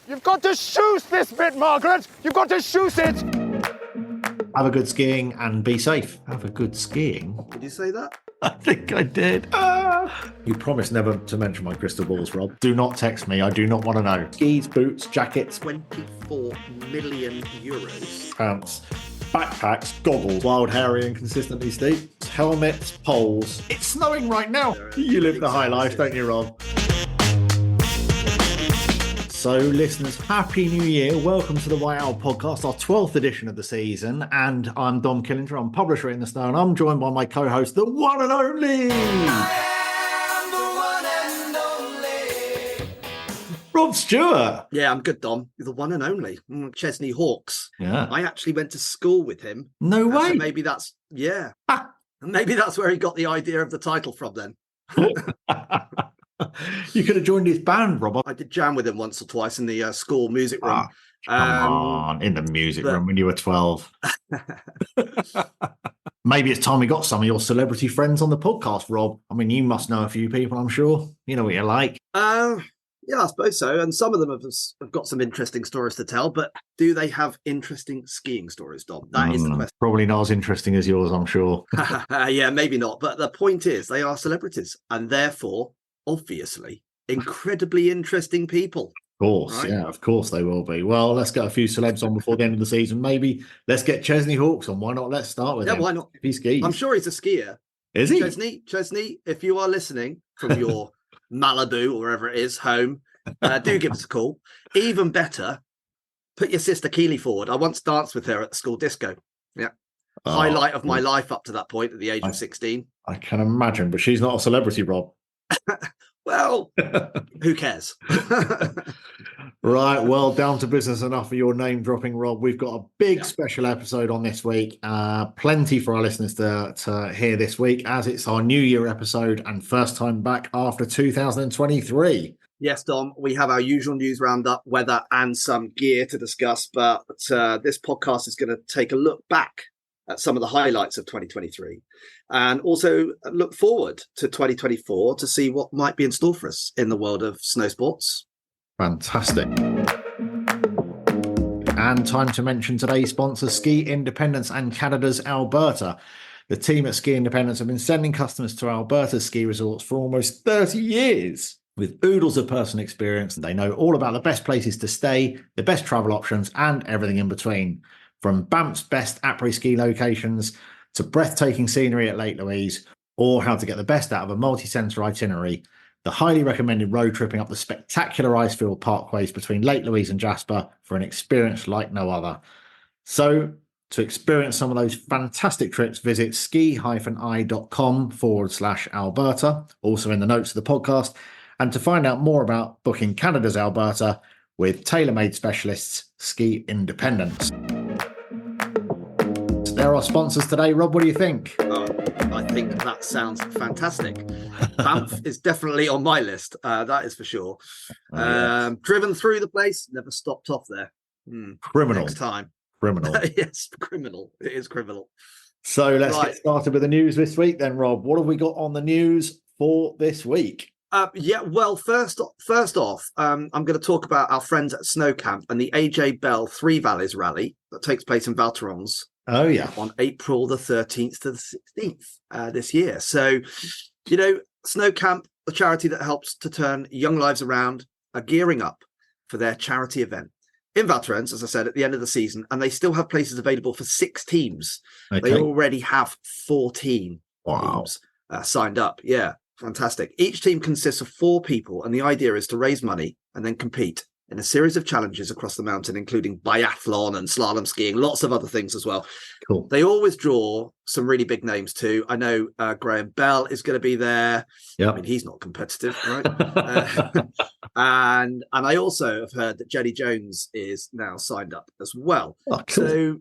You've got to shoot this bit, Margaret. You've got to shoot it. Have a good skiing and be safe. Have a good skiing. Did you say that? I think I did. You promised never to mention my crystal balls, Rob. Do not text me. I do not want to know. Skis, boots, jackets, 24 million euros. pants, backpacks, goggles, wild, hairy and consistently steep, helmets, poles. It's snowing right now. You live the high life, don't you, Rob? So, listeners, Happy New Year. Welcome to the White Owl Podcast, our 12th edition of the season. And I'm Dom Killinger, I'm publisher in the Snow, and I'm joined by my co-host, the one and only... Rob Stewart. Yeah, I'm good, Dom. You're the one and only. Chesney Hawkes. Yeah. I actually went to school with him. No way. So maybe that's, yeah. Maybe that's where he got the idea of the title from then. You could have joined his band, Rob. I did jam with him once or twice in the school music room. Come on, in the music room when you were 12. Maybe it's time we got some of your celebrity friends on the podcast, Rob. I mean, you must know a few people, I'm sure. You know what you're like. Yeah, I suppose so. And some of them have got some interesting stories to tell, but do they have interesting skiing stories, Dom? That is the question. Probably not as interesting as yours, I'm sure. Yeah, maybe not. But the point is, they are celebrities and therefore, obviously, incredibly interesting people. Of course, right? Yeah, of course they will be. Well, let's get a few celebs on before the end of the season. Maybe let's get Chesney Hawkes on. Why not? Let's start with him. Yeah, why not? If he skis. I'm sure he's a skier. Is he? Chesney, if you are listening from your Malibu or wherever it is, home, do give us a call. Even better, put your sister Keely forward. I once danced with her at the school disco. Yeah. Highlight of my life up to that point at the age of 16. I can imagine, but she's not a celebrity, Rob. Well, who cares? Right, well, down to business enough for your name dropping, Rob. We've got a big special episode on this week. Plenty for our listeners to hear this week, as it's our New Year episode and first time back after 2023. Yes, Dom, we have our usual news roundup, weather and some gear to discuss, but this podcast is going to take a look back at some of the highlights of 2023 and also look forward to 2024 to see what might be in store for us in the world of snow sports. Fantastic. And time to mention today's sponsor, Ski Independence and Canada's Alberta. The team at Ski Independence have been sending customers to Alberta's ski resorts for almost 30 years. With oodles of personal experience, they know all about the best places to stay, the best travel options, and everything in between. From Banff's best après-ski locations to breathtaking scenery at Lake Louise, or how to get the best out of a multi-centre itinerary, the highly recommended road tripping up the spectacular Icefields Parkways between Lake Louise and Jasper for an experience like no other. So, to experience some of those fantastic trips, visit ski-i.com/Alberta, also in the notes of the podcast, and to find out more about booking Canada's Alberta with tailor-made specialists, Ski Independence. They're our sponsors today. Rob, what do you think? I think that sounds fantastic. Banff is definitely on my list. That is for sure. Yes. Driven through the place, never stopped off there. Criminal. Next time. Criminal. Yes, criminal. It is criminal. So let's get started with the news this week then, Rob. What have we got on the news for this week? Well, first off, I'm going to talk about our friends at Snow Camp and the AJ Bell Three Valleys Rally that takes place in Val Thorens. Oh, yeah. On April the 13th to the 16th this year. So, you know, Snow Camp, the charity that helps to turn young lives around, are gearing up for their charity event in Val Thorens, as I said, at the end of the season. And they still have places available for 6 teams. Okay. They already have 14 teams signed up. Yeah, fantastic. Each team consists of 4 people. And the idea is to raise money and then compete in a series of challenges across the mountain, including biathlon and slalom skiing, lots of other things as well. Cool. They always draw some really big names too. I know Graham Bell is going to be there. Yeah, I mean, he's not competitive, right? And I also have heard that Jenny Jones is now signed up as well. Oh, cool. So,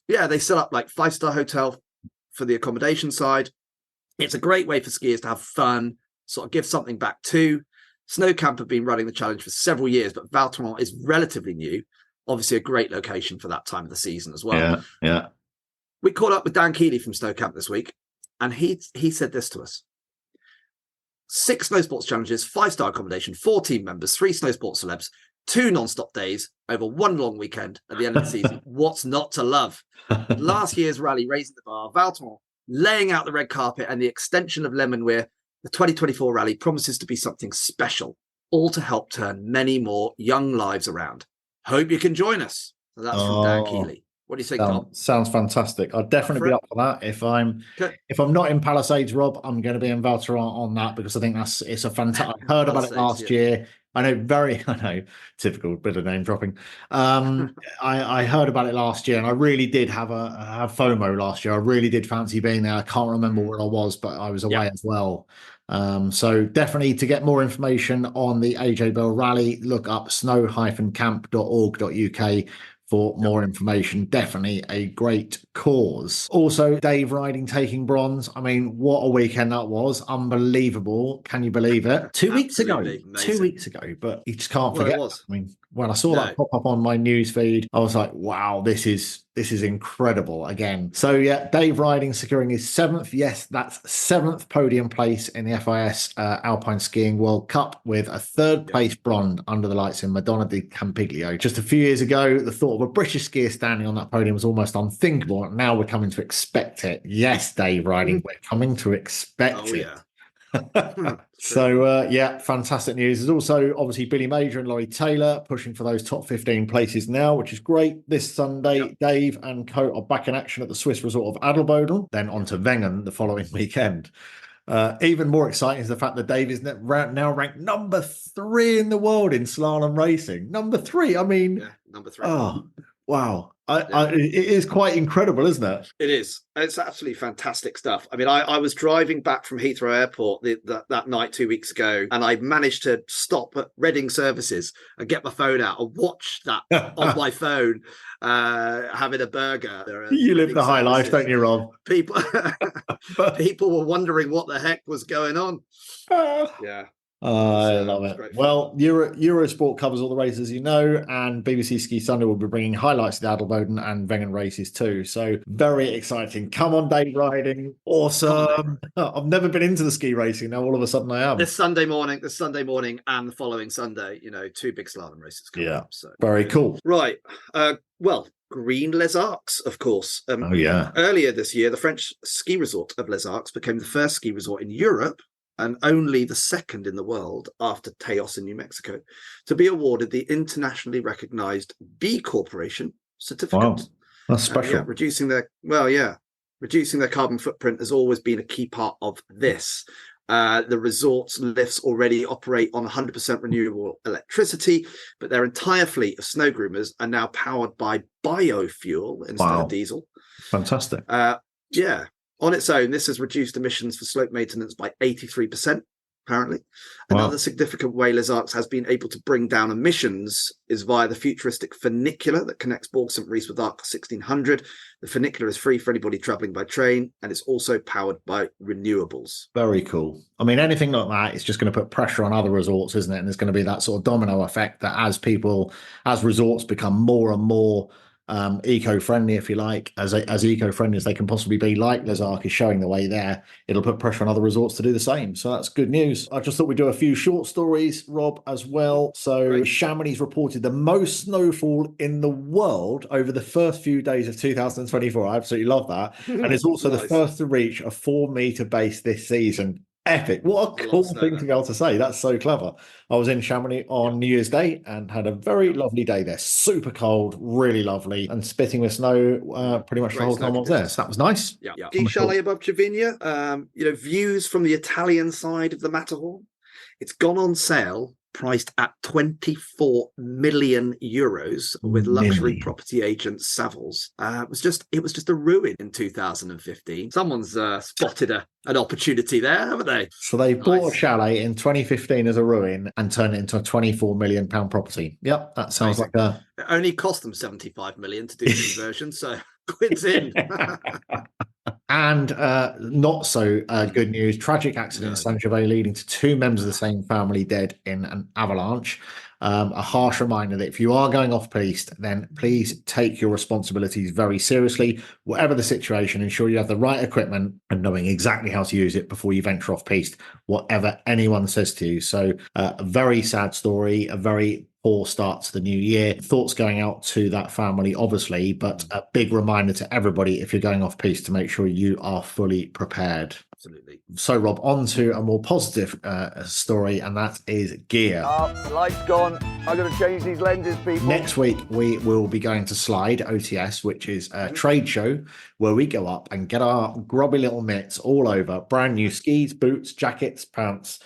yeah, they set up like 5-star hotel for the accommodation side. It's a great way for skiers to have fun, sort of give something back too. Snow Camp have been running the challenge for several years, but Val Thorens is relatively new. Obviously, a great location for that time of the season as well. Yeah. We caught up with Dan Keeley from Snow Camp this week, and he said this to us. 6 snow sports challenges, 5-star accommodation, 4 team members, 3 snow sports celebs. 2 non-stop days over 1 long weekend at the end of the season. What's not to love? Last year's rally raising the bar, Valton laying out the red carpet, and the extension of Lemonweir, the 2024 rally promises to be something special, all to help turn many more young lives around. Hope you can join us. So that's from Dan Keeley. What do you think, Tom? Sounds fantastic. I'd definitely be up for that. If I'm not in Palisades, Rob, I'm going to be in Val Thorens on that, because I think it's a fantastic. I heard about it last year. I know, typical bit of name dropping. I heard about it last year, and I really did have FOMO last year. I really did fancy being there. I can't remember where I was, but I was away as well. So definitely, to get more information on the AJ Bell Rally, look up snow-camp.org.uk for more information. Definitely a great cause. Also, Dave riding, taking bronze. I mean, what a weekend that was. Unbelievable. Can you believe it? 2 weeks ago. Amazing. 2 weeks ago, but you just can't forget. It was. I mean, when I saw that pop up on my news feed, I was like, wow, this is incredible again. So yeah, Dave riding, securing his 7th, yes, that's 7th podium place in the FIS Alpine Skiing World Cup, with a 3rd place bronze under the lights in Madonna di Campiglio. Just a few years ago, the thought of a British skier standing on that podium was almost unthinkable. Now we're coming to expect it. Yes, Dave riding, we're coming to expect it. Yeah. So fantastic news. There's also obviously Billy Major and Laurie Taylor pushing for those top 15 places now, which is great. This Sunday, Dave and co are back in action at the Swiss resort of Adelboden, then on to Wengen the following weekend. Even more exciting is the fact that Dave is now ranked number 3 in the world in slalom racing. Number 3. I mean, number 3. Oh, wow. It is quite incredible, isn't it? It is. It's absolutely fantastic stuff. I mean, I was driving back from Heathrow Airport that night 2 weeks ago, and I managed to stop at Reading Services and get my phone out and watch that on my phone, having a burger. You live the high life, don't you, Rob? People were wondering what the heck was going on. Yeah. I love it. Well, Eurosport covers all the races, you know, and BBC Ski Sunday will be bringing highlights of the Adelboden and Wengen races too. So very exciting. Come on, Dave riding. Awesome. I've never been into the ski racing. Now all of a sudden I am. This Sunday morning and the following Sunday, 2 big slalom races coming up. So very cool. Right. Green Les Arcs, of course. Earlier this year, the French ski resort of Les Arcs became the first ski resort in Europe, and only the 2nd in the world after Teos in New Mexico, to be awarded the internationally recognized B Corporation certificate. Wow, that's special. Reducing their carbon footprint has always been a key part of this. The resort's lifts already operate on 100% renewable electricity, but their entire fleet of snow groomers are now powered by biofuel instead of diesel. Fantastic. On its own, this has reduced emissions for slope maintenance by 83%, apparently. Another significant way Les Arcs has been able to bring down emissions is via the futuristic funicular that connects Bourg St. Maurice with Arc 1600. The funicular is free for anybody travelling by train, and it's also powered by renewables. Very cool. I mean, anything like that is just going to put pressure on other resorts, isn't it? And there's going to be that sort of domino effect that as resorts become more and more eco-friendly, if you like, as eco-friendly as they can possibly be, like Les Arcs is showing the way there, it'll put pressure on other resorts to do the same. So that's good news. I just thought we'd do a few short stories, Rob, as well. So Chamonix reported the most snowfall in the world over the first few days of 2024. I absolutely love that. And it's also the first to reach a 4-meter base this season. Epic. What a cool thing to be able to say. That's so clever. I was in Chamonix on New Year's Day and had a very lovely day there. Super cold, really lovely, and spitting with snow pretty much the whole time I was there. So that was nice. Ski chalet above Cervinia. Views from the Italian side of the Matterhorn. It's gone on sale, priced at 24 million euros with luxury property agent Savills. It was just a ruin in 2015. Someone's spotted an opportunity there, haven't they? So they bought a chalet in 2015 as a ruin and turned it into a 24 million pound property. Yep, that sounds like a... It only cost them 75 million to do the conversion, so quid's in. And not so good news. Tragic accident in Saint-Gervais leading to 2 members of the same family dead in an avalanche. A harsh reminder that if you are going off-piste, then please take your responsibilities very seriously. Whatever the situation, ensure you have the right equipment and knowing exactly how to use it before you venture off-piste, whatever anyone says to you. So a very sad story, a very poor start to the new year. Thoughts going out to that family, obviously, but a big reminder to everybody, if you're going off piste, to make sure you are fully prepared. Absolutely. So, Rob, on to a more positive story, and that is gear. Light's gone. I've got to change these lenses, people. Next week, we will be going to Slide OTS, which is a trade show where we go up and get our grubby little mitts all over, brand new skis, boots, jackets, pants,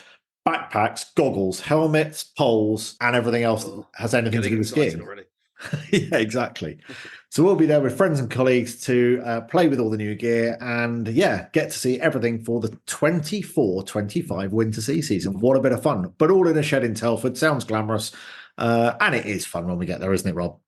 backpacks, goggles, helmets, poles, and everything else that has anything to do with skiing. Already. Yeah, exactly. So we'll be there with friends and colleagues to play with all the new gear and, yeah, get to see everything for the 24-25 winter ski season. What a bit of fun. But all in a shed in Telford. Sounds glamorous. And it is fun when we get there, isn't it, Rob?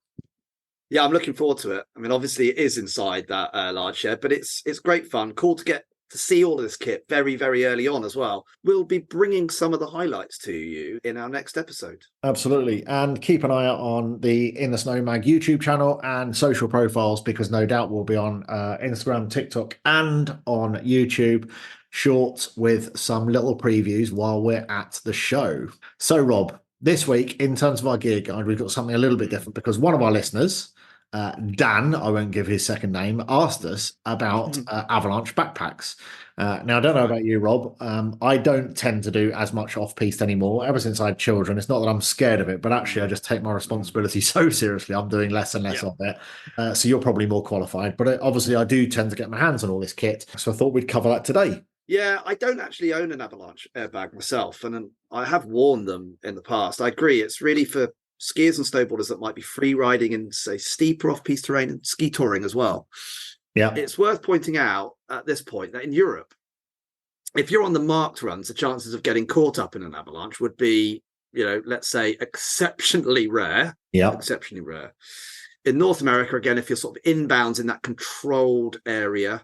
Yeah, I'm looking forward to it. I mean, obviously it is inside that large shed, but it's great fun. Cool to get to see all of this kit very, very early on as well. We'll be bringing some of the highlights to you in our next episode. Absolutely. And keep an eye out on the In the Snow Mag YouTube channel and social profiles, because no doubt we'll be on Instagram, TikTok, and on YouTube shorts with some little previews while we're at the show. So, Rob, this week, in terms of our gear guide, we've got something a little bit different because one of our listeners, Dan, I won't give his second name, asked us about Avalanche backpacks. Now, I don't know about you, Rob. I don't tend to do as much off-piste anymore. Ever since I had children, it's not that I'm scared of it, but actually I just take my responsibility so seriously. I'm doing less and less of it. So you're probably more qualified. But obviously I do tend to get my hands on all this kit. So I thought we'd cover that today. Yeah, I don't actually own an Avalanche airbag myself, and I have worn them in the past. I agree. It's really for skiers and snowboarders that might be free riding in, say, steeper off-piste terrain and ski touring as well. Yeah, it's worth pointing out at this point that in Europe, if you're on the marked runs, the chances of getting caught up in an avalanche would be, let's say, exceptionally rare. Yeah, exceptionally rare. In North America, again, if you're sort of inbounds in that controlled area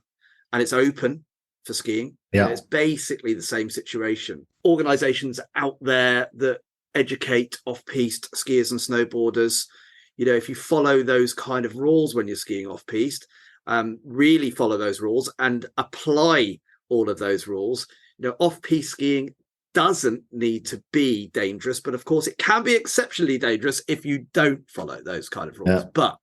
and it's open for skiing, it's basically the same situation. Organizations out there that educate off-piste skiers and snowboarders, if you follow those kind of rules when you're skiing off-piste, really follow those rules and apply all of those rules. Off-piste skiing doesn't need to be dangerous, but of course it can be exceptionally dangerous if you don't follow those kind of rules. But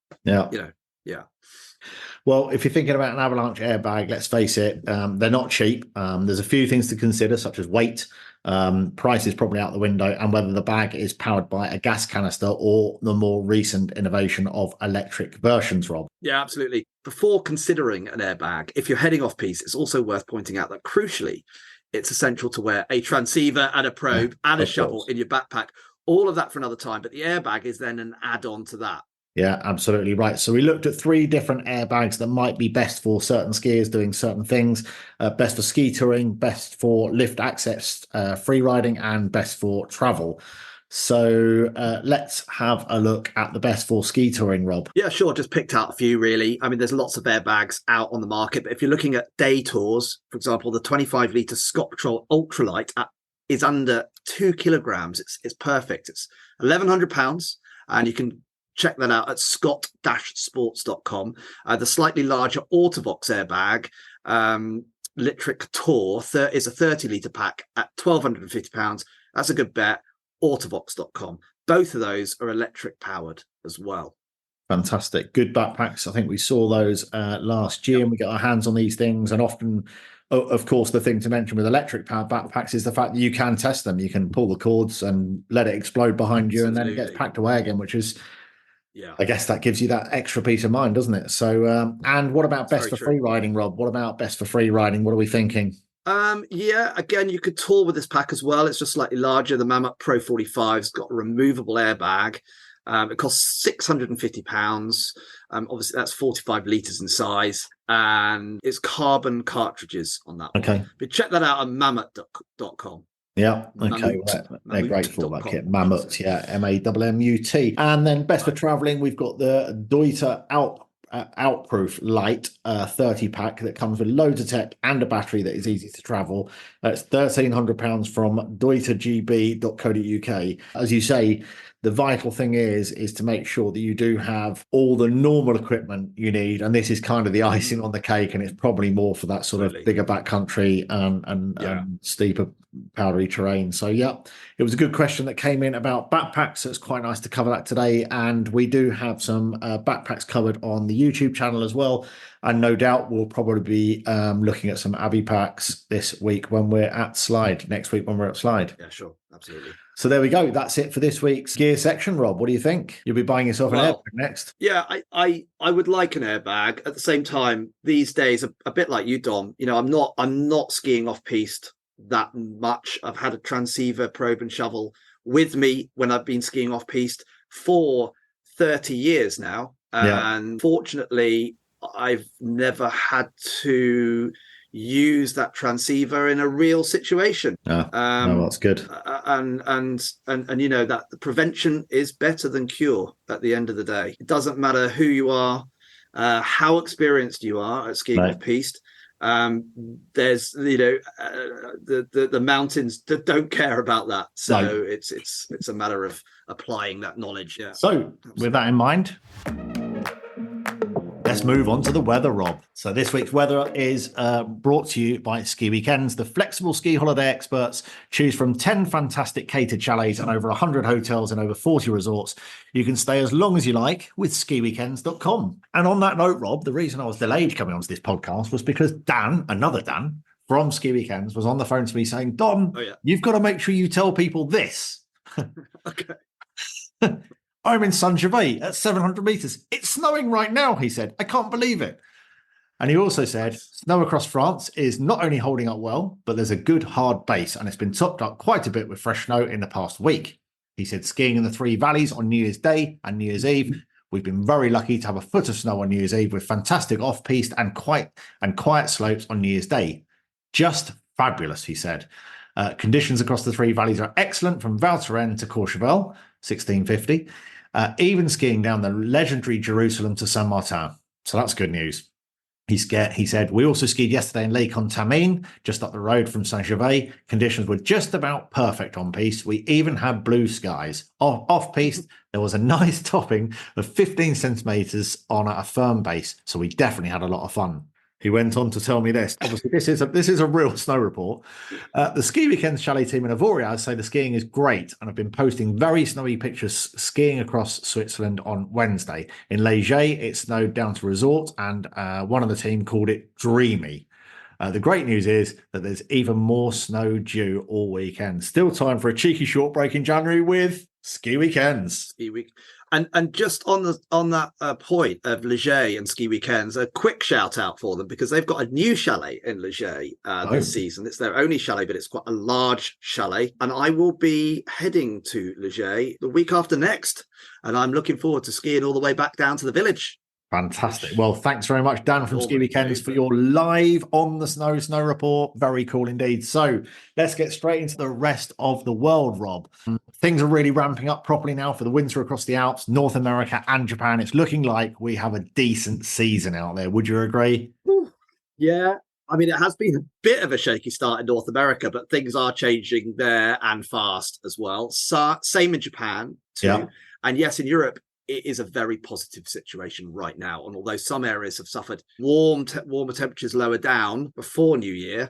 well, if you're thinking about an Avalanche airbag, let's face it, they're not cheap. There's a few things to consider, such as weight. Price is probably out the window, and whether the bag is powered by a gas canister or the more recent innovation of electric versions, Rob. Yeah, absolutely. Before considering an airbag, if you're heading off piste, it's also worth pointing out that crucially, it's essential to wear a transceiver and a probe and a shovel in your backpack. All of that for another time, but the airbag is then an add-on to that. Yeah, absolutely right. So we looked at 3 different airbags that might be best for certain skiers doing certain things. Best for ski touring, best for lift access, free riding, and best for travel. So let's have a look at the best for ski touring, Rob. Yeah, sure. Just picked out a few, really. I mean, there's lots of airbags out on the market, but if you're looking at day tours, for example, the 25-litre Scott Patrol Ultralight is under 2 kilograms. It's perfect. It's £1,100, and you can check that out at scott-sports.com. The slightly larger Autovox airbag, Litric Tour, is a 30-litre pack at £1,250. That's a good bet. Autovox.com. Both of those are electric powered as well. Fantastic. Good backpacks. I think we saw those last year, and we got our hands on these things. And often, of course, the thing to mention with electric powered backpacks is the fact that you can test them. You can pull the cords and let it explode behind you, and then it gets packed away again, which is, I guess that gives you that extra peace of mind, doesn't it? So, and what about best for free riding, Rob? What about best for free riding? What are we thinking? Again, you could tour with this pack as well. It's just slightly larger. The Mammoth Pro 45's got a removable airbag. It costs £650. Obviously, that's 45 litres in size, and it's carbon cartridges on that one. Okay. But check that out on mammoth.com. Yeah, okay. They're great for that kit. Mammoth, MAMMUT. And then best for travelling, we've got the Deuter Outproof Light 30 pack that comes with loads of tech and a battery that is easy to travel. It's £1,300 from deutergb.co.uk. As you say, the vital thing is to make sure that you do have all the normal equipment you need, and this is kind of the icing on the cake, and it's probably more for that sort of bigger backcountry and steeper powdery terrain. So, yeah, it was a good question that came in about backpacks. So it's quite nice to cover that today. And we do have some backpacks covered on the YouTube channel as well. And no doubt we'll probably be looking at some Abbey packs this week when we're at Slide, next week when we're at Slide. Yeah, sure. Absolutely. So there we go. That's it for this week's gear section, Rob. What do you think? You'll be buying yourself an airbag next. Yeah, I would like an airbag. At the same time, these days, a bit like you, Dom, you know, I'm not skiing off piste that much. I've had a transceiver, probe and shovel with me when I've been skiing off piste for 30 years now. And fortunately, I've never had to use that transceiver in a real situation. No, that's good. And you know that the prevention is better than cure at the end of the day. It doesn't matter who you are, how experienced you are at skiing off piste. There's, you know, the mountains don't care about that. So it's a matter of applying that knowledge. Yeah. So with that in mind, let's move on to the weather, Rob. So this week's weather is brought to you by Ski Weekends. The flexible ski holiday experts choose from 10 fantastic catered chalets and over 100 hotels and over 40 resorts. You can stay as long as you like with skiweekends.com. And on that note, Rob, the reason I was delayed coming onto this podcast was because Dan, another Dan from Ski Weekends, was on the phone to me saying, Dom, you've got to make sure you tell people this. Okay. I'm in Saint-Gervais at 700 meters. It's snowing right now, he said. I can't believe it. And he also said, snow across France is not only holding up well, but there's a good hard base, and it's been topped up quite a bit with fresh snow in the past week. He said, skiing in the Three Valleys on New Year's Day and New Year's Eve, we've been very lucky to have a foot of snow on New Year's Eve with fantastic off-piste and quiet slopes on New Year's Day. Just fabulous, he said. Conditions across the Three Valleys are excellent from Val Thorens to Courchevel, 1650. Even skiing down the legendary Jerusalem to Saint Martin. So that's good news. He said, we also skied yesterday in Lake Contamine, just up the road from Saint-Gervais. Conditions were just about perfect on piste. We even had blue skies. Off piste, there was a nice topping of 15 centimeters on a firm base. So we definitely had a lot of fun. He went on to tell me this. Obviously, this is a real snow report. The Ski Weekends chalet team in Avoriaz say the skiing is great and have been posting very snowy pictures skiing across Switzerland on Wednesday. In Leger, it snowed down to resort, and one of the team called it dreamy. The great news is that there's even more snow due all weekend. Still time for a cheeky short break in January with Ski Weekends. Ski Week. And just on that point of Leger and Ski Weekends, a quick shout out for them because they've got a new chalet in Leger this season. It's their only chalet, but it's quite a large chalet. And I will be heading to Leger the week after next. And I'm looking forward to skiing all the way back down to the village. Fantastic. Well, thanks very much, Dan from Ski Weekends, for your live on the snow report. Very cool indeed. So let's get straight into the rest of the world, Rob. Things are really ramping up properly now for the winter across the Alps, North America and Japan. It's looking like we have a decent season out there. Would you agree? Yeah. I mean, it has been a bit of a shaky start in North America, but things are changing there and fast as well. So, same in Japan too. Yeah. And yes, in Europe, it is a very positive situation right now. And although some areas have suffered warmer temperatures lower down before New Year,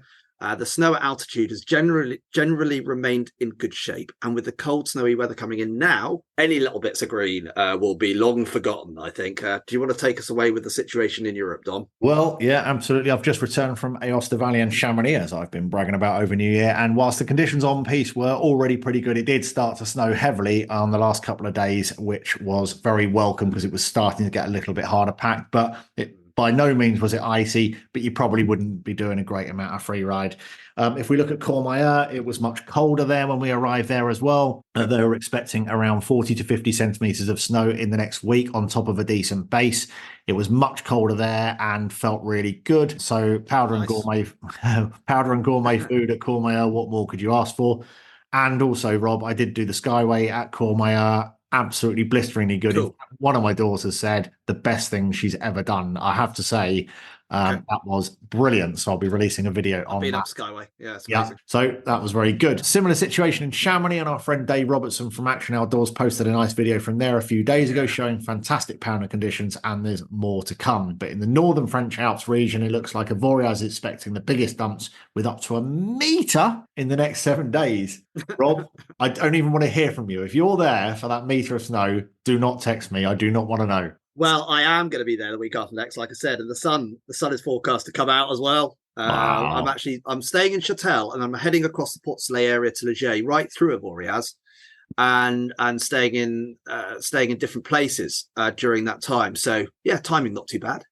the snow at altitude has generally remained in good shape. And with the cold, snowy weather coming in now, any little bits of green will be long forgotten, I think. Do you want to take us away with the situation in Europe, Dom? Well, yeah, absolutely. I've just returned from Aosta Valley and Chamonix, as I've been bragging about over New Year. And whilst the conditions on piste were already pretty good, it did start to snow heavily on the last couple of days, which was very welcome because it was starting to get a little bit harder packed. But by no means was it icy, but you probably wouldn't be doing a great amount of free ride. If we look at Courmayeur, it was much colder there when we arrived there as well. They were expecting around 40 to 50 centimetres of snow in the next week on top of a decent base. It was much colder there and felt really good. So powder and gourmet food at Courmayeur, what more could you ask for? And also, Rob, I did do the Skyway at Courmayeur. Absolutely blisteringly good. Cool. One of my daughters said the best thing she's ever done. I have to say, That was brilliant. So I'll be releasing a video on Being that. up Skyway. Yeah, it's Yeah, amazing. so that was very good. Similar situation in Chamonix, and our friend Dave Robertson from Action Outdoors posted a nice video from there a few days ago showing fantastic pounder conditions, and there's more to come. But in the northern French Alps region, it looks like Avoria is expecting the biggest dumps with up to 1 meter in the next 7 days. Rob, I don't even want to hear from you. If you're there for that meter of snow, do not text me. I do not want to know. Well, I am going to be there the week after next, like I said, and the sun is forecast to come out as well. Wow. I'm staying in Châtel, and I'm heading across the Port Soleil area to Leger, right through Avoriaz, and staying in different places during that time. So yeah, timing not too bad.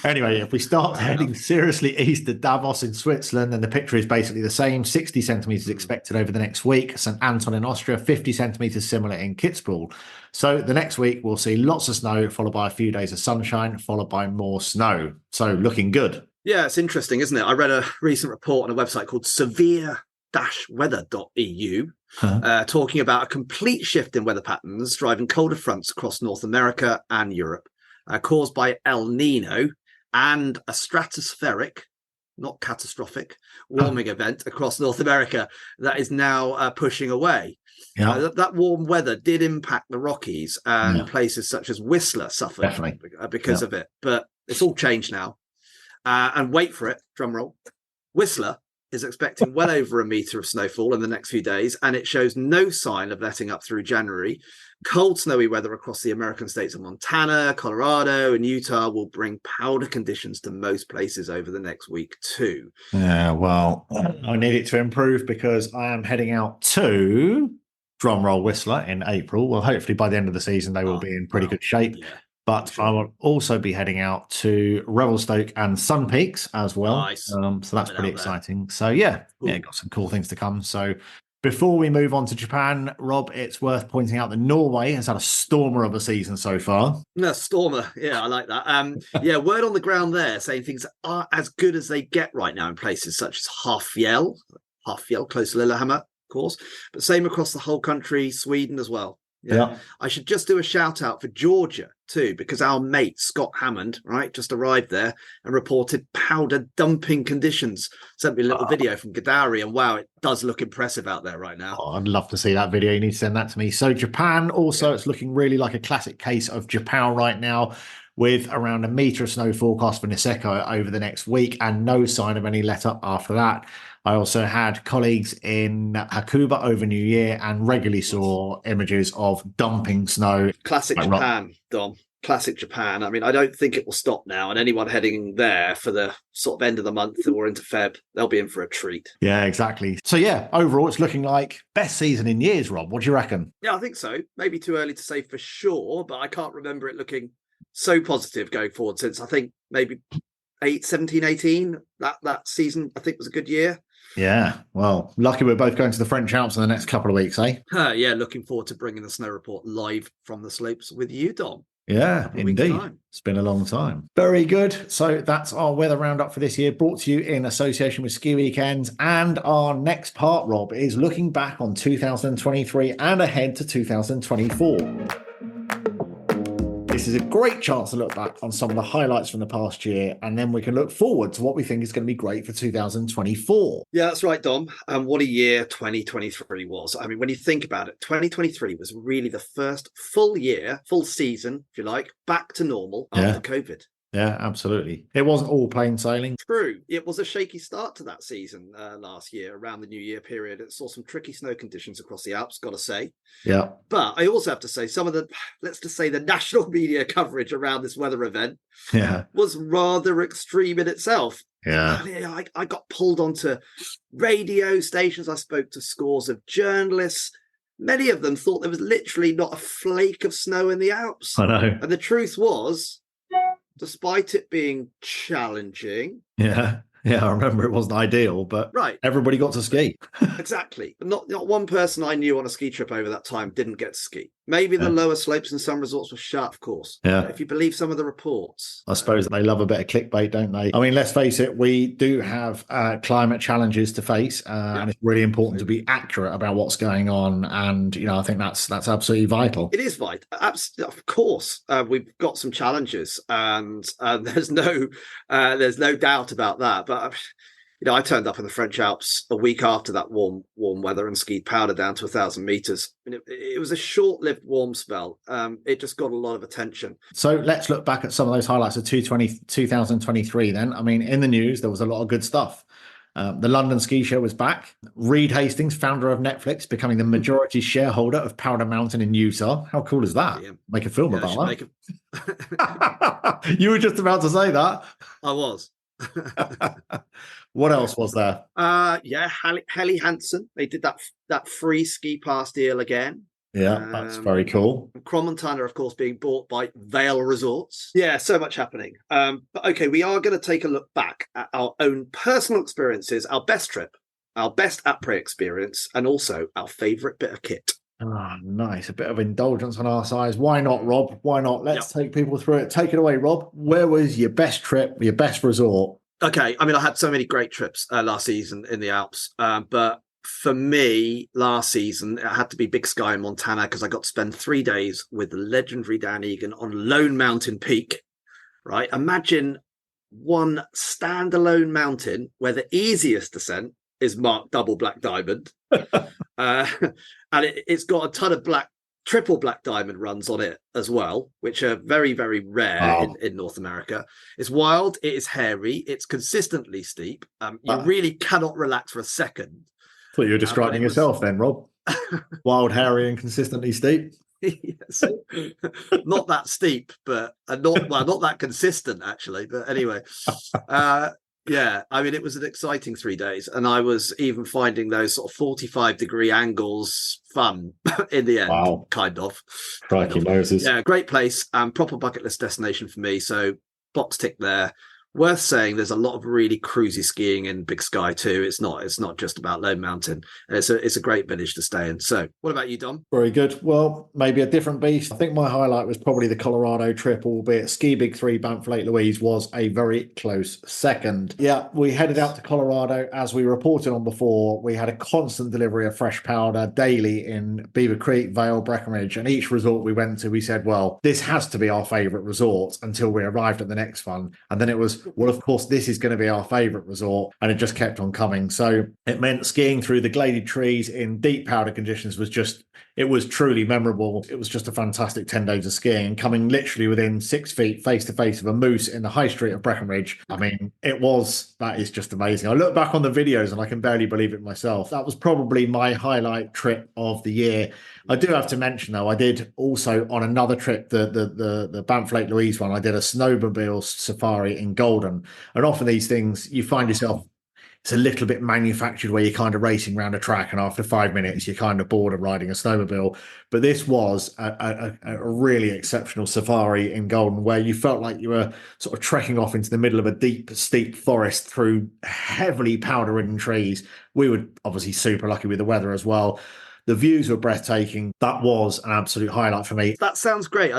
Anyway, if we start heading seriously east to Davos in Switzerland, then the picture is basically the same. 60 centimeters expected over the next week. St. Anton in Austria, 50 centimeters similar in Kitzbühel. So the next week we'll see lots of snow, followed by a few days of sunshine, followed by more snow. So looking good. Yeah, it's interesting, isn't it? I read a recent report on a website called severe-weather.eu talking about a complete shift in weather patterns, driving colder fronts across North America and Europe, caused by El Nino and a stratospheric, not catastrophic, warming event across North America that is now pushing away. Yeah, that warm weather did impact the Rockies, and places such as Whistler suffered because of it. But it's all changed now. And wait for it, drum roll. Whistler is expecting well over 1 meter of snowfall in the next few days, and it shows no sign of letting up through January. Cold, snowy weather across the American states of Montana, Colorado, and Utah will bring powder conditions to most places over the next week too. Yeah, well, I need it to improve because I am heading out to drumroll Whistler in April. Well, hopefully by the end of the season they will be in pretty good shape. Yeah. But I will also be heading out to Revelstoke and Sun Peaks as well. Nice. So that's pretty exciting. So yeah, got some cool things to come. So before we move on to Japan, Rob, it's worth pointing out that Norway has had a stormer of a season so far. No, stormer. Yeah, I like that. Yeah, word on the ground there saying things are as good as they get right now in places such as Havfjell, close to Lillehammer, of course, but same across the whole country, Sweden as well. Yeah. I should just do a shout out for Georgia too, because our mate Scott Hammond, right, just arrived there and reported powder dumping conditions. Sent me a little video from Gadari, and wow, it does look impressive out there right now. I'd love to see that video. You need to send that to me. So Japan also, it's looking really like a classic case of Japan right now, with around 1 meter of snow forecast for Niseko over the next week and no sign of any let up after that. I also had colleagues in Hakuba over New Year and regularly saw images of dumping snow. Classic Japan, Dom. Classic Japan. I mean, I don't think it will stop now. And anyone heading there for the sort of end of the month or into Feb, they'll be in for a treat. Yeah, exactly. So yeah, overall, it's looking like best season in years, Rob. What do you reckon? Yeah, I think so. Maybe too early to say for sure, but I can't remember it looking so positive going forward since I think maybe 17, 18. That season, I think, was a good year. Yeah, well, lucky we're both going to the French Alps in the next couple of weeks, eh? Yeah, looking forward to bringing the snow report live from the slopes with you, Dom. Yeah, indeed. It's been a long time. Very good. So that's our weather roundup for this year, brought to you in association with Ski Weekends. And our next part, Rob, is looking back on 2023 and ahead to 2024. This is a great chance to look back on some of the highlights from the past year, and then we can look forward to what we think is going to be great for 2024. Yeah, that's right, Dom. And what a year 2023 was. I mean, when you think about it, 2023 was really the first full season, if you like, back to normal after COVID. Yeah, absolutely. It wasn't all plain sailing. True. It was a shaky start to that season last year, around the New Year period. It saw some tricky snow conditions across the Alps, got to say. Yeah. But I also have to say some of the, let's just say the national media coverage around this weather event was rather extreme in itself. Yeah. I got pulled onto radio stations. I spoke to scores of journalists. Many of them thought there was literally not a flake of snow in the Alps. I know. And the truth was, despite it being challenging. Yeah, I remember it wasn't ideal, but everybody got to ski. Exactly. Not one person I knew on a ski trip over that time didn't get to ski. Maybe the lower slopes in some resorts were shut, of course. Yeah. If you believe some of the reports. I suppose they love a bit of clickbait, don't they? I mean, let's face it, we do have climate challenges to face, and it's really important to be accurate about what's going on. And, I think that's absolutely vital. It is vital. Of course, we've got some challenges, and there's no doubt about that. But I turned up in the French Alps a week after that warm weather and skied powder down to 1,000 meters. It was a short-lived warm spell. It just got a lot of attention. So let's look back at some of those highlights of 2023 then. I mean, in the news, there was a lot of good stuff. The London Ski Show was back. Reed Hastings, founder of Netflix, becoming the majority shareholder of Powder Mountain in Utah. How cool is that? Yeah. Make a film about that. You were just about to say that. I was. What else was there? Helly Hansen. They did that free ski pass deal again. Yeah, that's very cool. Crans-Montana, of course, being bought by Vail Resorts. Yeah, so much happening. But okay, we are going to take a look back at our own personal experiences, our best trip, our best après experience, and also our favourite bit of kit. Oh, nice. A bit of indulgence on our sides. Why not, Rob? Why not? Let's take people through it. Take it away, Rob. Where was your best trip, your best resort? Okay, I mean, I had so many great trips last season in the Alps, but for me, last season, it had to be Big Sky in Montana because I got to spend 3 days with the legendary Dan Egan on Lone Mountain Peak, right? Imagine one standalone mountain where the easiest descent is marked double black diamond. And it's got a ton of triple black diamond runs on it as well, which are very, very rare in North America. It's wild, it is hairy, it's consistently steep. You really cannot relax for a second. I thought you were describing yourself then, Rob. Wild, hairy, and consistently steep. Yes. Not that steep, but not that consistent, actually. But anyway, yeah, I mean, it was an exciting 3 days, and I was even finding those sort of 45-degree angles fun in the end. Wow. Kind of. Crikey Moses. Yeah, great place, proper bucket list destination for me. So box tick there. Worth saying, there's a lot of really cruisy skiing in Big Sky too. It's not just about Lone Mountain. It's a great village to stay in. So, what about you, Dom? Very good. Well, maybe a different beast. I think my highlight was probably the Colorado trip, albeit Ski Big 3 Banff Lake Louise was a very close second. Yeah, we headed out to Colorado. As we reported on before, we had a constant delivery of fresh powder daily in Beaver Creek, Vail, Breckenridge, and each resort we went to, we said, well, this has to be our favourite resort until we arrived at the next one. And then it was, well, of course, this is going to be our favourite resort, and it just kept on coming. So it meant skiing through the gladed trees in deep powder conditions it was truly memorable. It was just a fantastic 10 days of skiing, coming literally within 6 feet face to face of a moose in the high street of Breckenridge. I mean, that is just amazing. I look back on the videos and I can barely believe it myself. That was probably my highlight trip of the year. I do have to mention, though, I did also on another trip, the Banff Lake Louise one, I did a snowmobile safari in Golden. And often these things, you find yourself, it's a little bit manufactured where you're kind of racing around a track and after 5 minutes, you're kind of bored of riding a snowmobile. But this was a really exceptional safari in Golden where you felt like you were sort of trekking off into the middle of a deep, steep forest through heavily powder-ridden trees. We were obviously super lucky with the weather as well. The views were breathtaking. That was an absolute highlight for me. That sounds great.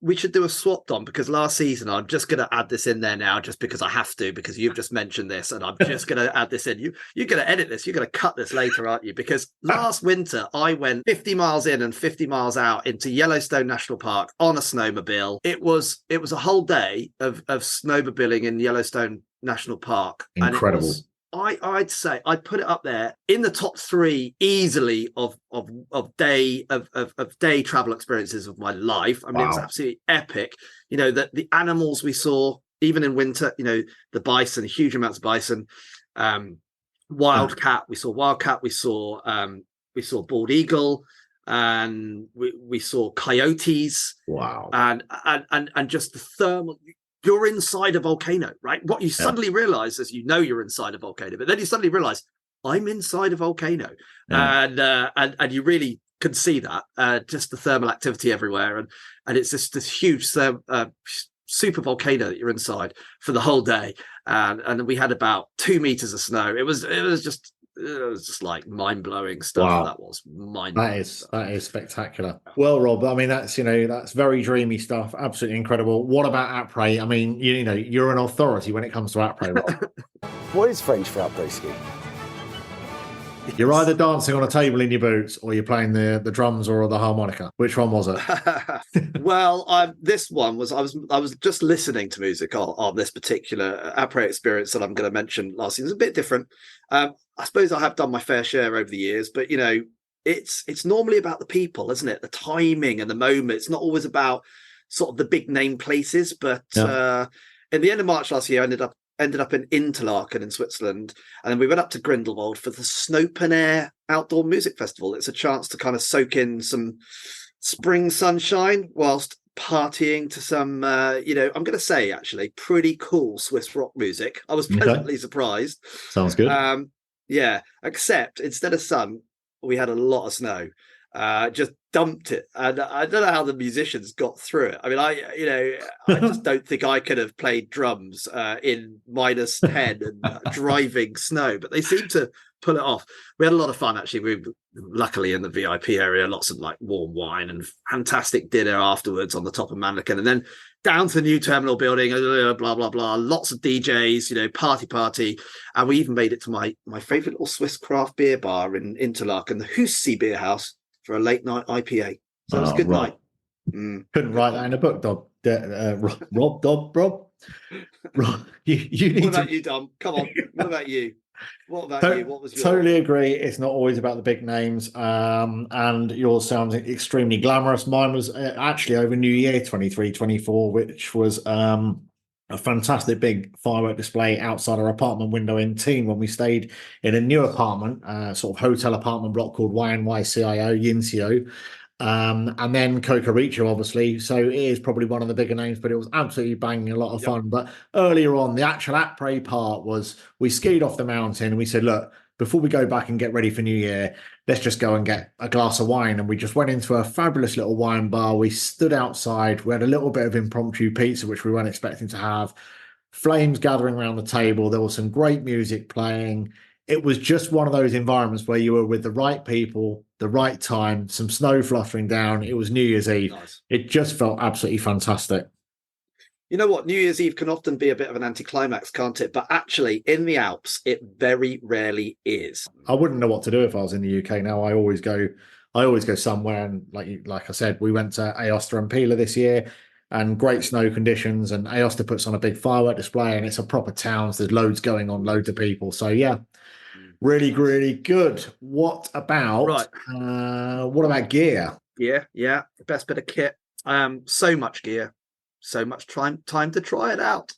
We should do a swap, Dom, because last season, I'm just going to add this in there now just because I have to, because you've just mentioned this and I'm just going to add this in. You're going to edit this. You're going to cut this later, aren't you? Because last winter, I went 50 miles in and 50 miles out into Yellowstone National Park on a snowmobile. It was a whole day of snowmobiling in Yellowstone National Park. Incredible. And I'd say I'd put it up there in the top 3 easily of day travel experiences of my life. I mean, It was absolutely epic. You know, the animals we saw, even in winter, you know, the bison, huge amounts of bison, wildcat. We saw wildcat. We saw bald eagle, and we saw coyotes. Wow. And just the thermal. You're inside a volcano, right? What you suddenly realize is you're inside a volcano, but then you suddenly realize I'm inside a volcano, and you really can see that just the thermal activity everywhere, and it's just this huge super volcano that you're inside for the whole day, and we had about 2 meters of snow. It was just it was just like mind-blowing stuff. Wow. That was mind-blowing. That is spectacular. Well, Rob, I mean, that's that's very dreamy stuff. Absolutely incredible. What about après? I mean, you're an authority when it comes to après, Rob. What is French for après-ski? You're either dancing on a table in your boots or you're playing the drums or the harmonica. Which one was it? Well, this one was I was just listening to music on this particular après experience that I'm going to mention last year. It's a bit different. I suppose I have done my fair share over the years, but it's normally about the people, isn't it? The timing and the moment. It's not always about sort of the big name places. But in the end of March last year, I ended up in Interlaken in Switzerland, and then we went up to Grindelwald for the Snopen Air Outdoor Music Festival. It's a chance to kind of soak in some spring sunshine whilst partying to some, I'm going to say actually pretty cool Swiss rock music. I was pleasantly surprised. Sounds good. Yeah, except instead of sun, we had a lot of snow. Just dumped it, and I don't know how the musicians got through it. I mean, I just don't think I could have played drums in -10 and driving snow, but they seemed to pull it off. We had a lot of fun actually. We luckily in the VIP area, lots of like warm wine and fantastic dinner afterwards on the top of Manneken, and then down to the new terminal building, blah blah blah. Lots of DJs, party, and we even made it to my favorite little Swiss craft beer bar in Interlaken, the Hussy Beer House, for a late night IPA. So it was a good night. Couldn't write that in a book, Rob. Rob, you need What about you, Dom? Come on. What about you? What about you? What was your... Totally agree. It's not always about the big names. And yours sounds extremely glamorous. Mine was actually over New Year 23-24, which was a fantastic big firework display outside our apartment window in Teen when we stayed in a new apartment, sort of hotel apartment block called Yinsio. And then Cocoricho, obviously. So it is probably one of the bigger names, but it was absolutely banging, a lot of fun. But earlier on, the actual après part was we skied off the mountain and we said, look, before we go back and get ready for New Year, let's just go and get a glass of wine. And we just went into a fabulous little wine bar. We stood outside. We had a little bit of impromptu pizza, which we weren't expecting to have. Flames gathering around the table. There was some great music playing. It was just one of those environments where you were with the right people, the right time, some snow fluttering down. It was New Year's Eve. Nice. It just felt absolutely fantastic. You know what? New Year's Eve can often be a bit of an anticlimax, can't it? But actually, in the Alps, it very rarely is. I wouldn't know what to do if I was in the UK now. I always go somewhere. And like I said, we went to Aosta and Pila this year, and great snow conditions. And Aosta puts on a big firework display, and it's a proper town. So there's loads going on, loads of people. So yeah, really, really good. What about gear? Yeah, the best bit of kit. So much gear. So much time to try it out.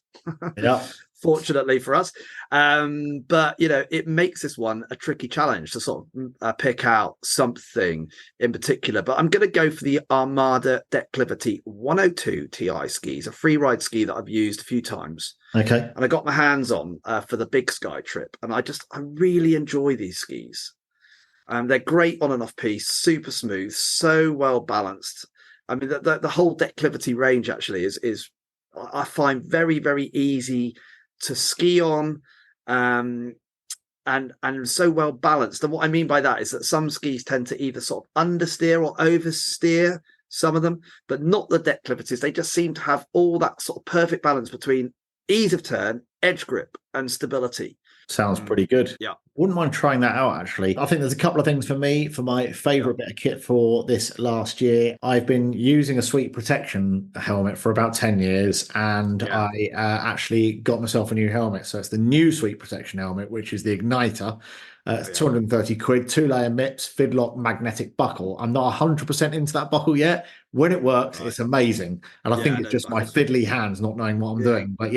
Yeah. Fortunately for us. But it makes this one a tricky challenge to sort of pick out something in particular. But I'm going to go for the Armada Declivity 102 Ti skis, a free ride ski that I've used a few times. Okay. And I got my hands on for the Big Sky trip. And I really enjoy these skis. They're great on and off piste, super smooth, so well balanced. I mean, the whole declivity range actually is I find very, very easy to ski on, and so well balanced. And what I mean by that is that some skis tend to either sort of understeer or oversteer, some of them, but not the declivities. They just seem to have all that sort of perfect balance between ease of turn, edge grip, and stability. Sounds pretty good. Yeah. Wouldn't mind trying that out, actually. I think there's a couple of things for me, for my favourite bit of kit for this last year. I've been using a Sweet Protection helmet for about 10 years, and I actually got myself a new helmet. So it's the new Sweet Protection helmet, which is the Igniter. It's 230 quid, 2-layer MIPS, Fidlock magnetic buckle. I'm not 100% into that buckle yet. When it works, it's amazing. And I think it's just my fiddly hands not knowing what I'm doing. But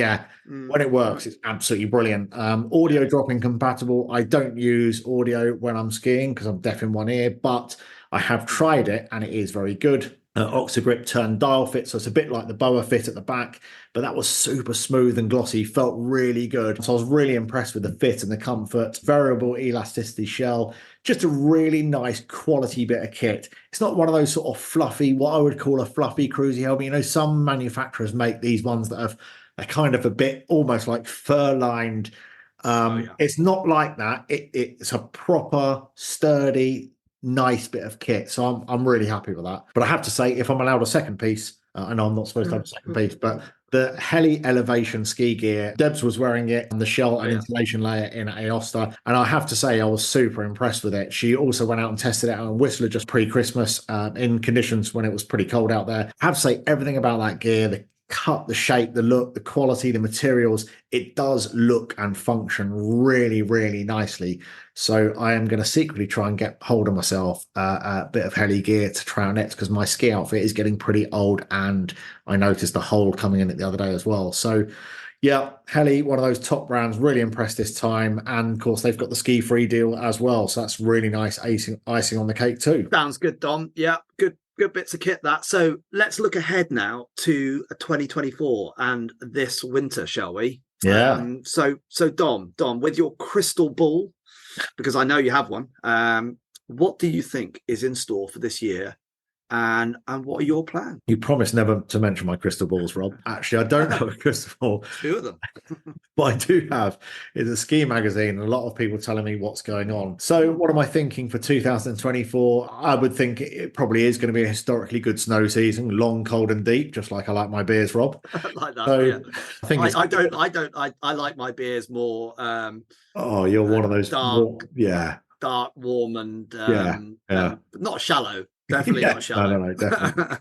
when it works, it's absolutely brilliant. Audio dropping compatible. I don't use audio when I'm skiing because I'm deaf in one ear, but I have tried it and it is very good. Oxygrip turn dial fit, so it's a bit like the Boa fit at the back, but that was super smooth and glossy, felt really good. So I was really impressed with the fit and the comfort. Variable elasticity shell, just a really nice quality bit of kit. It's not one of those sort of fluffy, what I would call a fluffy cruisy helmet. Some manufacturers make these ones that are kind of a bit almost like fur lined, It's not like that. It's a proper, sturdy, nice bit of kit. So I'm really happy with that. But I have to say, if I'm allowed a second piece, I know I'm not supposed to have a second piece, but the Heli Elevation ski gear, Debs was wearing it on the shell and insulation layer in Aosta. And I have to say, I was super impressed with it. She also went out and tested it out in Whistler just pre-Christmas in conditions when it was pretty cold out there. I have to say, everything about that gear, the cut, the shape, the look, the quality, the materials, it does look and function really, really nicely. So I am going to secretly try and get hold of myself a bit of heli gear to try on next, because my ski outfit is getting pretty old, and I noticed the hole coming in it the other day as well. So yeah, Heli, one of those top brands, really impressed this time. And of course, they've got the ski free deal as well. So that's really nice icing on the cake too. Sounds good, Dom. Yeah, good bits of kit that. So let's look ahead now to 2024 and this winter, shall we? Yeah. So Dom, with your crystal ball, because I know you have one, what do you think is in store for this year? And what are your plans? You promised never to mention my crystal balls, Rob. Actually, I don't have a crystal ball. Two of them. What I do have is a ski magazine, and a lot of people telling me what's going on. So what am I thinking for 2024? I would think it probably is going to be a historically good snow season, long, cold and deep, just like I like my beers, Rob. Like that, so yeah. I think I like my beers more you're one of those dark, dark, warm and not shallow. Definitely not shallow. No, definitely.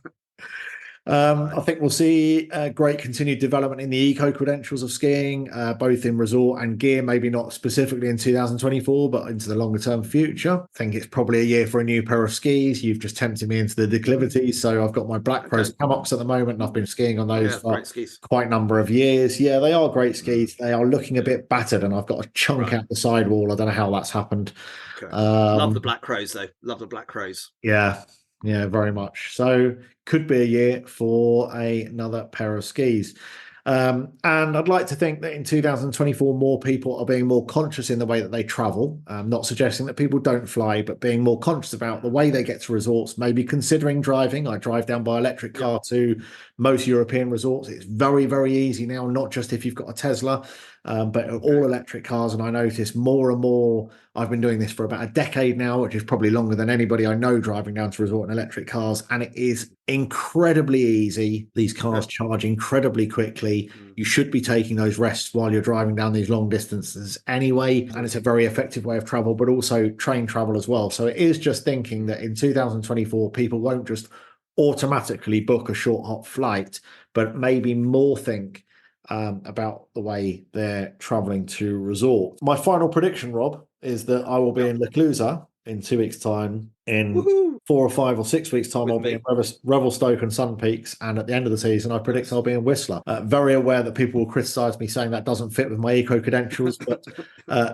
I think we'll see great continued development in the eco credentials of skiing, both in resort and gear, maybe not specifically in 2024, but into the longer term future. I think it's probably a year for a new pair of skis. You've just tempted me into the declivities. So I've got my Black Crows Camox at the moment, and I've been skiing on those for quite a number of years. Yeah, they are great skis. They are looking a bit battered, and I've got a chunk out the sidewall. I don't know how that's happened. Okay. Love the Black Crows, though. Love the Black Crows. Yeah, very much. So could be a year for another pair of skis. And I'd like to think that in 2024, more people are being more conscious in the way that they travel. Not suggesting that people don't fly, but being more conscious about the way they get to resorts, maybe considering driving. I drive down by electric car to most European resorts. It's very, very easy now, not just if you've got a Tesla, but all electric cars. And I notice more and more, I've been doing this for about a decade now, which is probably longer than anybody I know driving down to resort in electric cars. And it is incredibly easy. These cars charge incredibly quickly. You should be taking those rests while you're driving down these long distances anyway. And it's a very effective way of travel, but also train travel as well. So it is just thinking that in 2024, people won't just automatically book a short hop flight, but maybe more think about the way they're traveling to resort. My final prediction, Rob, is that I will be in Lake Louise in 2 weeks' time. In 4 or 5 or 6 weeks' time, I'll be in Revelstoke and Sun Peaks. And at the end of the season, I predict I'll be in Whistler. Very aware that people will criticise me saying that doesn't fit with my eco credentials, but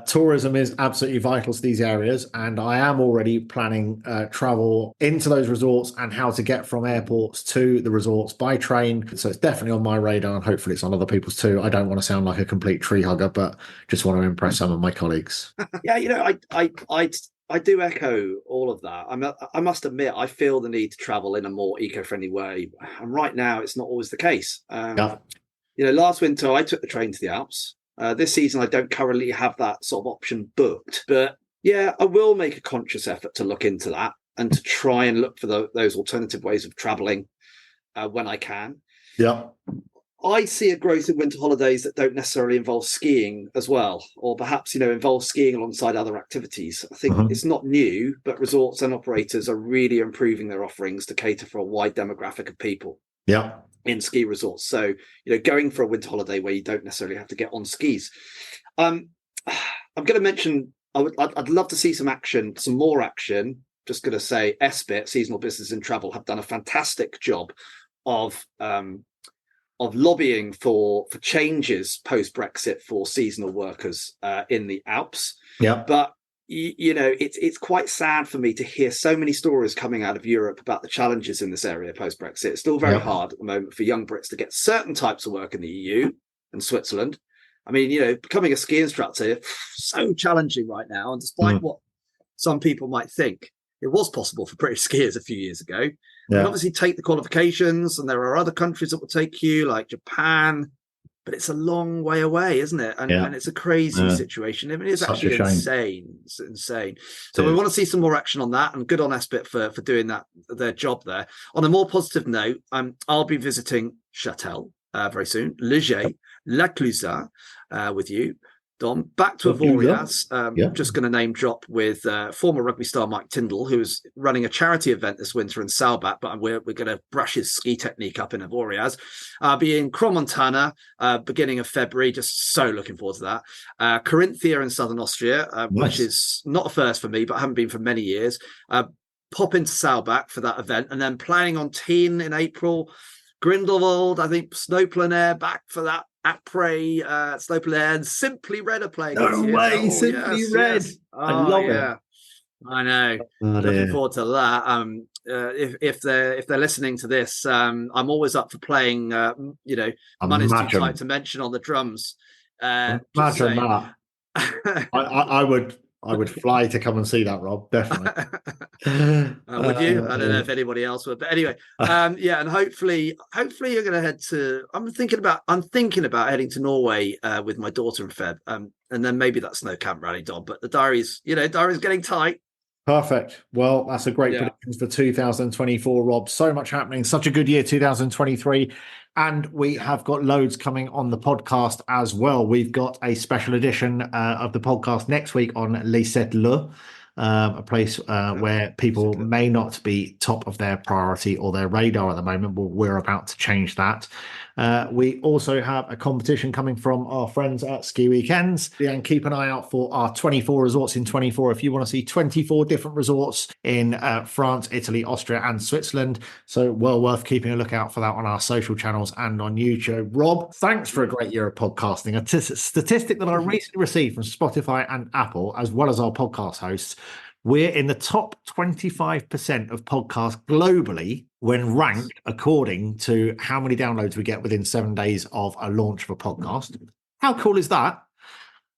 tourism is absolutely vital to these areas. And I am already planning travel into those resorts and how to get from airports to the resorts by train. So it's definitely on my radar, and hopefully it's on other people's too. I don't want to sound like a complete tree hugger, but just want to impress some of my colleagues. Yeah, I do echo all of that. I must admit, I feel the need to travel in a more eco-friendly way. And right now, it's not always the case. Last winter, I took the train to the Alps. This season, I don't currently have that sort of option booked. But yeah, I will make a conscious effort to look into that and to try and look for those alternative ways of traveling when I can. Yeah. I see a growth in winter holidays that don't necessarily involve skiing as well, or perhaps, involve skiing alongside other activities. I think it's not new, but resorts and operators are really improving their offerings to cater for a wide demographic of people in ski resorts. So, going for a winter holiday where you don't necessarily have to get on skis. I'm going to mention, I'd love to see some more action. Just going to say SBIT, Seasonal Business and Travel, have done a fantastic job of lobbying for changes post-Brexit for seasonal workers in the Alps. Yeah. But, it's quite sad for me to hear so many stories coming out of Europe about the challenges in this area post-Brexit. It's still very hard at the moment for young Brits to get certain types of work in the EU and Switzerland. I mean, becoming a ski instructor, so challenging right now. And despite what some people might think, it was possible for British skiers a few years ago. You obviously take the qualifications, and there are other countries that will take you, like Japan, but it's a long way away, isn't it? And it's a crazy situation. I mean, it's Such actually a shame. insane. It's insane. So we want to see some more action on that, and good on Espit for doing their job there. On a more positive note, I'll be visiting Châtel very soon, Leger, Lake Louise with you, Dom. Back to Avoriaz. Just going to name drop with former rugby star Mike Tyndall, who's running a charity event this winter in Salbat, but we're going to brush his ski technique up in Avoriaz. I'll be in Cromontana beginning of February. Just so looking forward to that. Carinthia in southern Austria, which is not a first for me, but I haven't been for many years. Pop into Salbat for that event, and then planning on Teen in April. Grindelwald, I think Snow Plein Air back for that. Après Snow Plein Air, and Simply Red are playing. No way, Simply Red. Yes. I love it. I know. Looking forward to that. If they're listening to this, I'm always up for playing. Money's too tight to mention on the drums. Imagine that. I would fly to come and see that, Rob. Definitely. Would you? I don't know if anybody else would, but anyway, and hopefully you're going to head to. I'm thinking about heading to Norway with my daughter in Feb, and then maybe that snow camp rally, Dom. But the diary's getting tight. Perfect. Well, that's a great predictions for 2024, Rob. So much happening. Such a good year, 2023. And we have got loads coming on the podcast as well. We've got a special edition of the podcast next week on Les Sept-Le, a place where people may not be top of their priority or their radar at the moment, but we're about to change that. We also have a competition coming from our friends at Ski Weekends. And keep an eye out for our 24 resorts in 24. If you want to see 24 different resorts in France, Italy, Austria, and Switzerland. So well worth keeping a lookout for that on our social channels and on YouTube. Rob, thanks for a great year of podcasting. A statistic that I recently received from Spotify and Apple, as well as our podcast hosts. We're in the top 25% of podcasts globally when ranked according to how many downloads we get within 7 days of a launch of a podcast. How cool is that?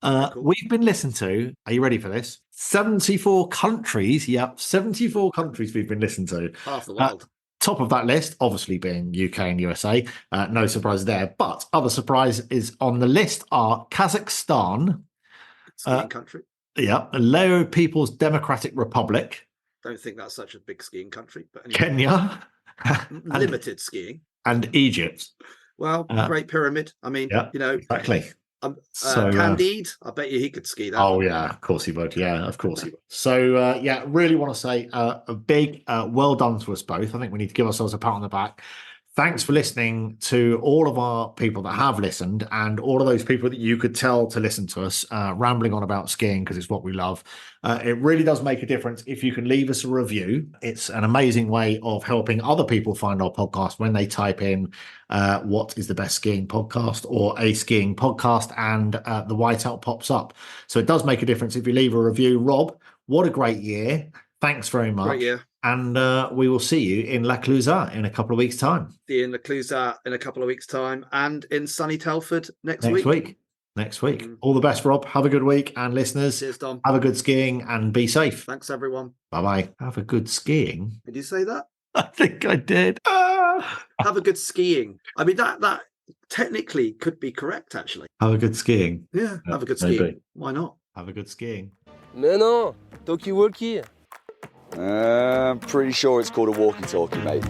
Cool. We've been listened to, are you ready for this? 74 countries. Yep, 74 countries we've been listened to. Half the world. Top of that list, obviously being UK and USA. No surprise there. But other surprises on the list are Kazakhstan. Skiing country. Yeah, Lao People's Democratic Republic. Don't think that's such a big skiing country, but anyway. Kenya. Limited skiing. And Egypt. Well, Great Pyramid. I mean, exactly. Candide, I bet you he could ski that. Oh, yeah, of course he would. Yeah, of course he would. So, really want to say a big well done to us both. I think we need to give ourselves a pat on the back. Thanks for listening to all of our people that have listened and all of those people that you could tell to listen to us rambling on about skiing because it's what we love. It really does make a difference if you can leave us a review. It's an amazing way of helping other people find our podcast when they type in what is the best skiing podcast or a skiing podcast and the whiteout pops up. So it does make a difference if you leave a review. Rob, what a great year. Thanks very much. Great year. And we will see you in Lake Louise in a couple of weeks' time. See you in Lake Louise in a couple of weeks' time and in sunny Telford next week. Next week. All the best, Rob. Have a good week. And listeners, cheers, Dom. Have a good skiing and be safe. Thanks, everyone. Bye-bye. Have a good skiing. Did you say that? I think I did. Have a good skiing. I mean, that technically could be correct, actually. Have a good skiing. Yeah, have a good skiing. Maybe. Why not? Have a good skiing. Mais non, talkie-walkie. I'm pretty sure it's called a walkie-talkie, mate.